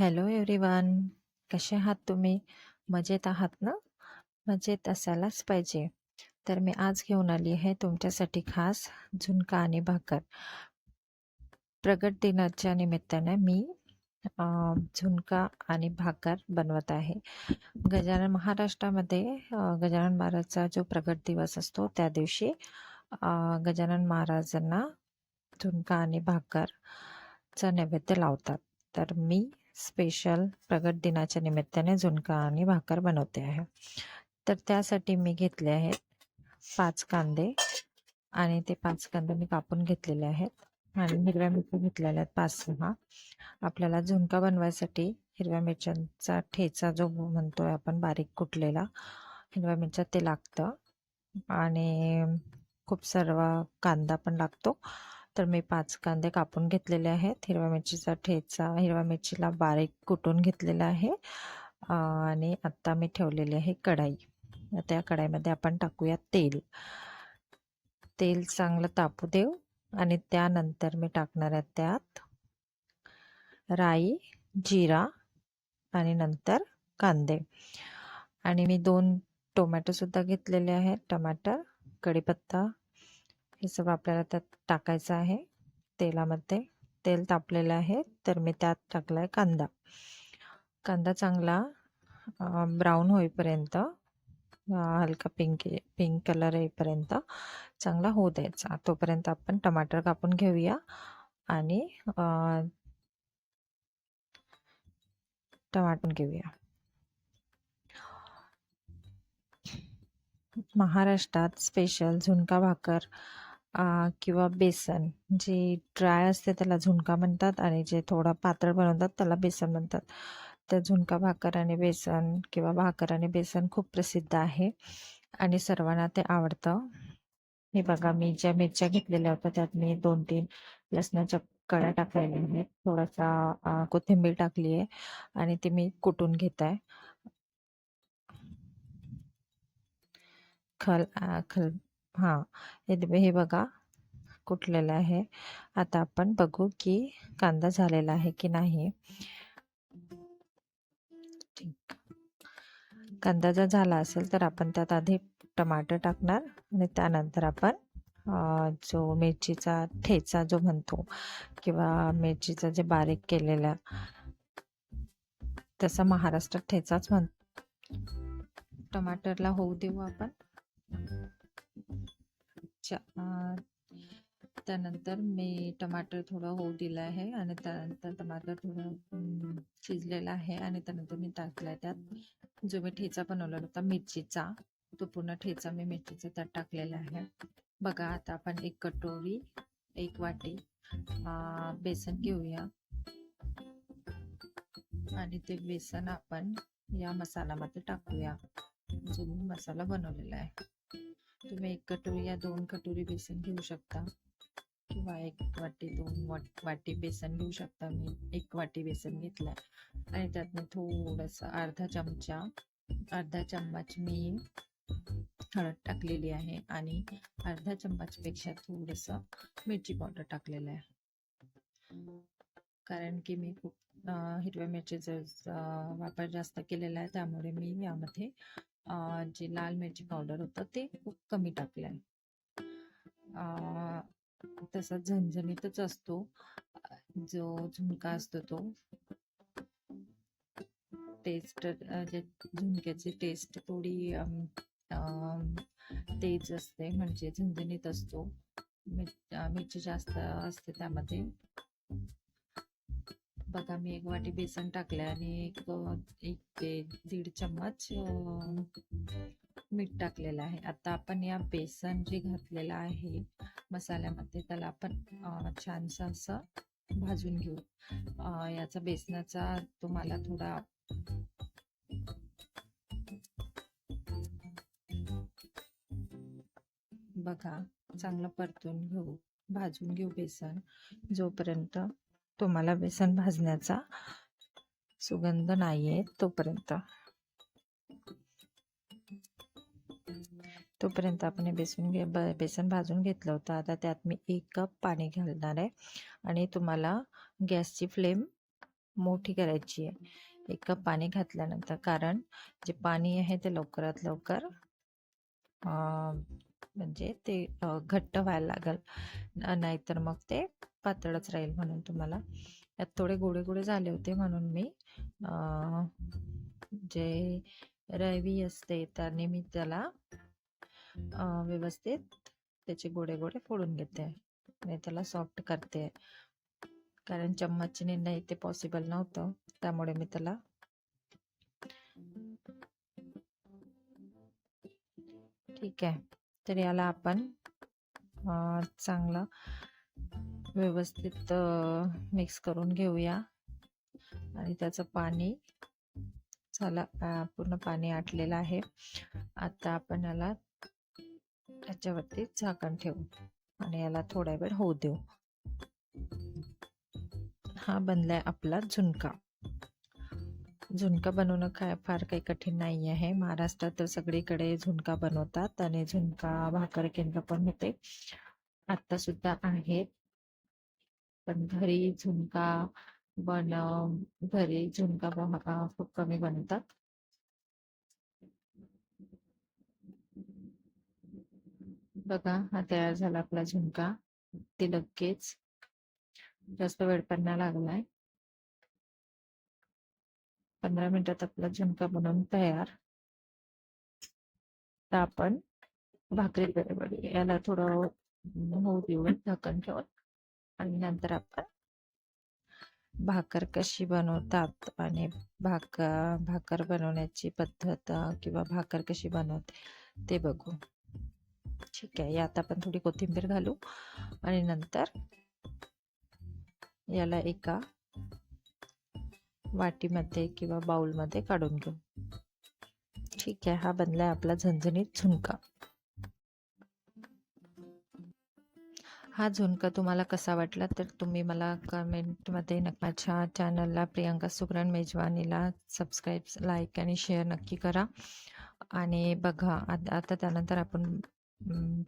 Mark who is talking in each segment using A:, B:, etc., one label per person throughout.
A: Hello everyone. कसे आहात तुम्ही? मजेत आहात ना? मजेत असायलाच पाहिजे. तर मी आज घेऊन आली आहे तुमच्यासाठी खास झुणका आणि भाकर. प्रगट दिनाच्या निमित्ताने मी अ, झुणका आणि भाकर बनवत आहे. महाराष्ट्रामध्ये गजानन महाराजचा जो प्रगट दिवस असतो त्या दिवशी अ, गजानन महाराजांना झुणका आणि भाकरचा नैवेद्य लावतात. तर मी स्पेशल प्रगट दिनाच्या निमित्ताने झुणका आणि भाकर बनवते आहे. तर त्यासाठी मी घेतले आहेत 5 कांदे आणि ते 5 कांदे मी कापून घेतलेले आहेत आणि हिरव्या मिरच्या घेतलेल्या आहेत 5-6. आपल्याला झुणका बनवायसाठी हिरव्या मिरच्यांचा ठेचा जो म्हणतोय आपण बारीक कुटलेला हिरव्या मिरच्या ते लागतं आणि खूप सर्व कांदा पण लागतो. तर मी 5 कांदे कापून घेतलेले आहेत. हिरव्या मिरचीचा ठेचा हिरव्या मिरचीला बारीक कुटून घेतलेला आहे आणि आत्ता मी ठेवलेली आहे कढाई. त्या कढाईमध्ये आपण टाकूया तेल. तेल चांगलं तापू देऊ आणि त्यानंतर मी टकणार आहे त्यात राई, जीरा आणि नंतर कांदे आणि मी 2 टोमॅटो सुद्धा घेतलेले आहेत. टमाटर, कढीपत्ता हे सगळं आपल्याला त्यात टाकायचं आहे तेलामध्ये. तेल तापलेलं आहे तर मी त्यात टाकलाय कांदा. कांदा चांगला ब्राऊन होईपर्यंत हलका पिंक कलर येईपर्यंत चांगला होऊ द्यायचा. तोपर्यंत आपण टमाटर कापून घेऊया आणि टमाटर घेऊया. महाराष्ट्रात स्पेशल झुणका भाकर किंवा बेसन जे ड्राय असते त्याला झुणका म्हणतात आणि जे थोडं पातळ बनवतात त्याला बेसन म्हणतात. तर झुणका भाकर आणि बेसन किंवा भाकर आणि बेसन खूप प्रसिद्ध आहे आणि सर्वांना ते आवडतं. हे बघा मी ज्या मिरच्या घेतलेल्या होत्या त्यात मी 2-3 लसणाच्या कळ्या टाकलेल्या आहेत. थोडासा कोथिंबीर टाकली आहे आणि ते मी कुटून घेत आहे. खल हां, हे बघा कुटलेलं आहे. आता आपण बघू की कांदा झालेला आहे की नाही. कांदा जर झाला असेल तर आपण त्यात आधी टमाटर टाकणार आणि त्यानंतर आपण जो मिरचीचा ठेचा जो म्हणतो किंवा मिरचीचा जे बारीक केलेला तसा महाराष्ट्रात ठेचाच म्हणतो. टमाटरला होऊ देऊ आपण. त्यानंतर मी टमाटर थोडं होऊ दिलं आहे आणि त्यानंतर टमाटर थोडं शिजलेलं आहे आणि त्यानंतर मी टाकलाय त्यात जो मी ठेचा बनवला होता मिरचीचा तो पूर्ण ठेचा मी मिरचीचा त्यात टाकलेला आहे. बघा आता आपण 1 कटोरी 1 वाटी बेसन घेऊया आणि ते बेसन आपण या मसाल्यामध्ये टाकूया जो मी मसाला बनवलेला आहे. तुम्ही 1 कटोरी या 2 कटोरी बेसन घेऊ शकता किंवा 1 वाटी 2 वाटी बेसन घेऊ शकता. मी 1 वाटी बेसन घेतलाय आणि त्यात मी थोडंसं अर्धा चम्मच मी हळद टाकलेली आहे आणि अर्धा चम्मचपेक्षा थोडंसं मिरची पावडर टाकलेलं आहे. कारण की मी खूप हिरव्या मिरचीचा वापर जास्त केलेला आहे त्यामुळे मी यामध्ये जे लाल मिरची पावडर होतं ते खूप कमी टाकलं आहे. तसा झणझणीतच असतो जो झुणका असतो तो. टेस्ट जे झुणक्याची टेस्ट थोडी तेज असते म्हणजे झणझणीत असतो. मिरची जास्त असते त्यामध्ये. बघा मी 1 वाटी बेसन टाकले आणि 1 ते 1.5 चम्मच मीठ टाकलेलं आहे. आता आपण या बेसन जे घातलेलं आहे मसाल्यामध्ये त्याला आपण छानसं असं भाजून घेऊ. याचा बेसनाचा तुम्हाला थोडा बघा चांगलं परतून घेऊ भाजून घेऊ बेसन जोपर्यंत तुम्हाला बेसन भाजण्याचा सुगंध नाही येत तोपर्यंत आपण बेसन भाजून घेतलं होतं. आता त्यात मी 1 कप पाणी घालणार आहे आणि तुम्हाला गॅसची फ्लेम मोठी करायची आहे 1 कप पाणी घातल्यानंतर, कारण जे पाणी आहे ते लवकरात लवकर म्हणजे ते घट्ट व्हायला लागेल, नाहीतर मग ते पातळच राहील. म्हणून तुम्हाला यात थोडे गोडे गोडे झाले होते, म्हणून मी जे रवी असते त्याने मी त्याला व्यवस्थित त्याचे गोडे गोडे फोडून घेते आणि त्याला सॉफ्ट करते, कारण चम्मचने नाही ते पॉसिबल नव्हतं, त्यामुळे मी त्याला ठीक आहे. तर याला आपण चांगलं व्यवस्थित मिक्स करून घेऊया आणि त्याचं पाणी झालं, पूर्ण पाणी आटलेलं आहे. आता आपण याला त्याच्यावरती झाकण ठेवू आणि याला थोडा वेळ होऊ देऊ. हा बनलाय आपला झुणका. झुणका बनवणं फार काही कठीण नाही आहे. महाराष्ट्रात तर सगळीकडे झुणका बनवतात आणि झुणका भाकर केंद्र पण होते, आता सुद्धा आहेत. पण घरी झुणका खूप कमी बनवतात. बघा, हा तयार झाला आपला झुणका. ते लगेच, जास्त वेळ पण नाही लागलाय. 15 मिनिटात आपला झुणका बनवून तयार. तर आपण भाकरीकडे वळूया. याला थोडं होऊ देऊन झाकण ठेवून, आणि नंतर आपण भाकर कशी बनवतात आणि भाकर बनवण्याची पद्धत किंवा भाकर कशी बनवते ते बघू. ठीक आहे, यात आपण थोडी कोथिंबीर घालू आणि नंतर याला एका वाटीमध्ये किंवा बाउलमध्ये काढून घेऊ. ठीक आहे, हा बनलाय आपला झणझणीत झुणका. हा झुणका तुम्हाला कसा वाटला तर तुम्ही मला कमेंटमध्ये माझ्या चॅनलला प्रियांका सुगरण मेजवानीला सबस्क्राईब, लाईक आणि शेअर नक्की करा. आणि बघा, आता त्यानंतर आपण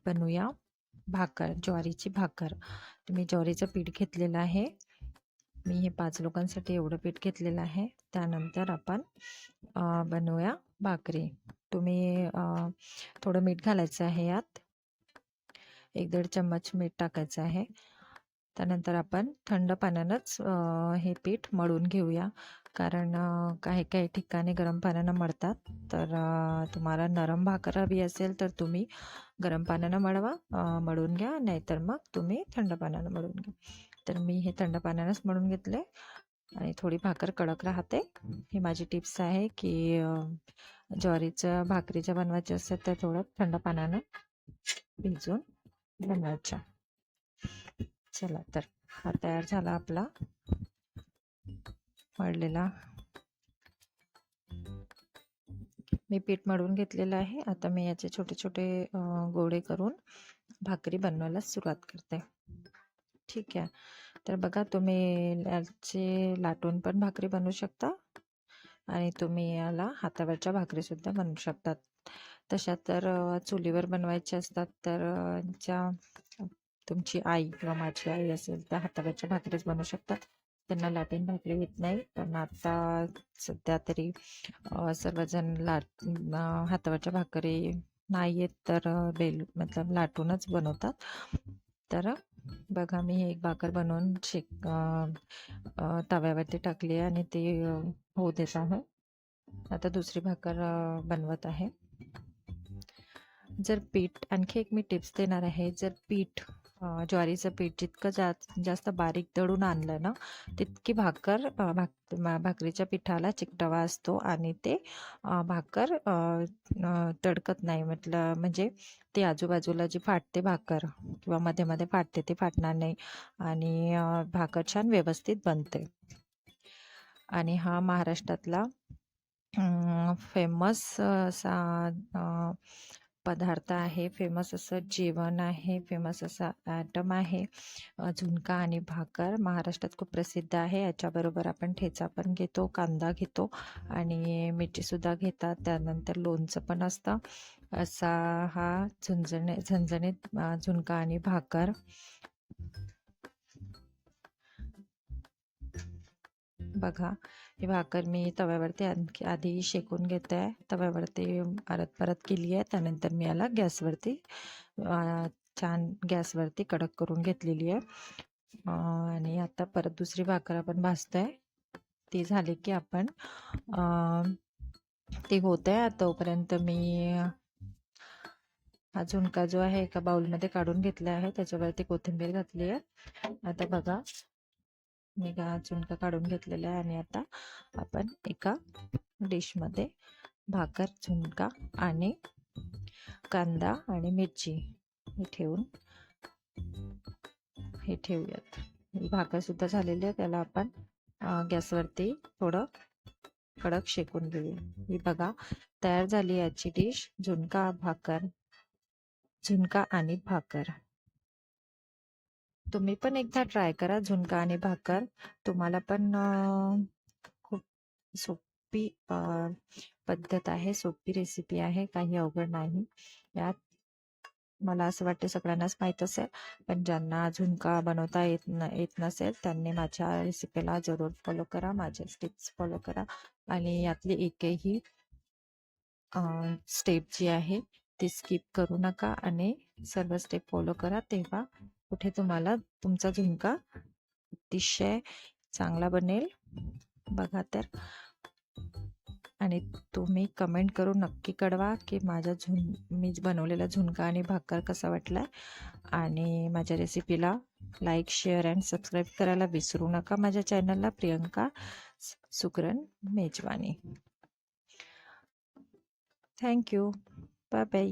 A: बनवूया भाकर, ज्वारीची भाकर. मी ज्वारीचं पीठ घेतलेलं आहे. मी हे 5 लोकांसाठी एवढं पीठ घेतलेलं आहे. त्यानंतर आपण बनवूया भाकरी. तुम्ही थोडं मीठ घालायचं आहे यात, 1-1.5 चम्मच मीठ टाकायचं आहे. त्यानंतर आपण थंड पाण्यानंच हे पीठ मळून घेऊया, कारण काही काही ठिकाणी गरम पाण्यानं मळतात. तर तुम्हाला नरम भाकर हवी असेल तर तुम्ही गरम पाण्यानं मळून घ्या, नाहीतर मग तुम्ही थंड पाण्यानं मळून घ्या. तर मी हे थंड पाण्यानंच मळून घेतले आणि थोडी भाकर कडक राहते. ही माझी टिप्स आहे की ज्वारीचं भाकरीच्या बनवायचे असेल तर थोडं थंड पाण्यानं भिजून बनवायच्या. चला, तर हा तयार झाला आपला मळलेला. मी पीठ मळून घेतलेलं आहे. आता मी याचे छोटे छोटे गोळे करून भाकरी बनवायला सुरुवात करते. ठीक आहे, तर बघा, तुम्ही याचे लाटून पण भाकरी बनवू शकता आणि तुम्ही याला हातावरच्या भाकरी सुद्धा बनवू शकतात. तशा तर चुलीवर बनवायच्या असतात तर तुमची आई किंवा माझी आई असेल तर हातावरच्या भाकरीच बनवू शकतात. त्यांना लाटून भाकरी येत नाही, पण आता सध्या तरी सर्वजण हातावरच्या भाकरी नाही येत तर मतलब लाटूनच बनवतात. तर बघा, मी एक भाकर बनवून तव्यावरती टाकली आहे आणि ते होऊ देत आहे. आता दुसरी भाकर बनवत आहे. जर पीठ, आणखी एक मी टिप्स देणार आहे. जर ज्वारीचं पीठ जितकं जास्त बारीक दळून आणलं ना, तितकी भाकरीच्या पिठाला चिकटवा असतो आणि ते भाकर तडकत नाही. म्हणजे ते आजूबाजूला जी फाटते भाकर किंवा मध्ये मध्ये फाटते, ते फाटणार नाही आणि भाकर छान व्यवस्थित बनते. आणि हा महाराष्ट्रातला फेमस असा पदार्थ आहे, फेमस असं जेवण आहे, फेमस असा ॲटम आहे. झुणका आणि भाकर महाराष्ट्रात खूप प्रसिद्ध आहे. याच्याबरोबर आपण ठेचा पण घेतो, कांदा घेतो आणि मिरचीसुद्धा घेतात. त्यानंतर लोणचं पण असतं. असा हा झणझणीत झुणका आणि भाकर बघा, ही भाकर मी तव्यावरती आणखी आधी शेकून घेते आहे. तव्यावरती परत केली आहे. त्यानंतर मी याला गॅसवरती छान गॅसवरती कडक करून घेतलेली आहे. आणि आता परत दुसरी भाकर आपण भाजतोय. ती झाली की आपण ते होत आहे. तोपर्यंत मी हा झुणका जो आहे एका बाउलमध्ये काढून घेतला आहे. त्याच्यावरती कोथिंबीर घातली आहे. आता बघा, मी झुणका काढून घेतलेला आहे आणि आता आपण एका डिशमध्ये भाकर, झुणका आणि कांदा आणि मिरची हे ठेवूयात. ही भाकर सुद्धा झालेली आहे. त्याला आपण गॅसवरती थोडं कडक शेकून घेऊया. ही बघा, तयार झाली याची डिश, झुणका आणि भाकर. तुम्ही पण एकदा ट्राय करा झुणका आणि भाकर. तुम्हाला पण खूप सोपी पद्धत आहे, सोपी रेसिपी आहे, काही अवघड नाही यात. मला असं वाटतं सगळ्यांनाच माहीत असेल, पण ज्यांना झुणका बनवता येत नसेल त्यांनी माझ्या रेसिपीला जरूर फॉलो करा, माझे टिप्स फॉलो करा आणि यातली एकही स्टेप जी आहे ती स्किप करू नका आणि सर्व स्टेप फॉलो करा. तेव्हा कुठे तुम्हाला तुमचा झुणका अतिशय चांगला बनेल. बघा तर, आणि तुम्ही कमेंट करून नक्की कळवा की मी बनवलेला झुणका आणि भाकर कसा वाटला. आणि माझ्या रेसिपीला लाईक, शेअर अँड सबस्क्राईब करायला विसरू नका. माझ्या चॅनलला प्रियंका सुकरन मेजवानी. थँक्यू. Bye bye.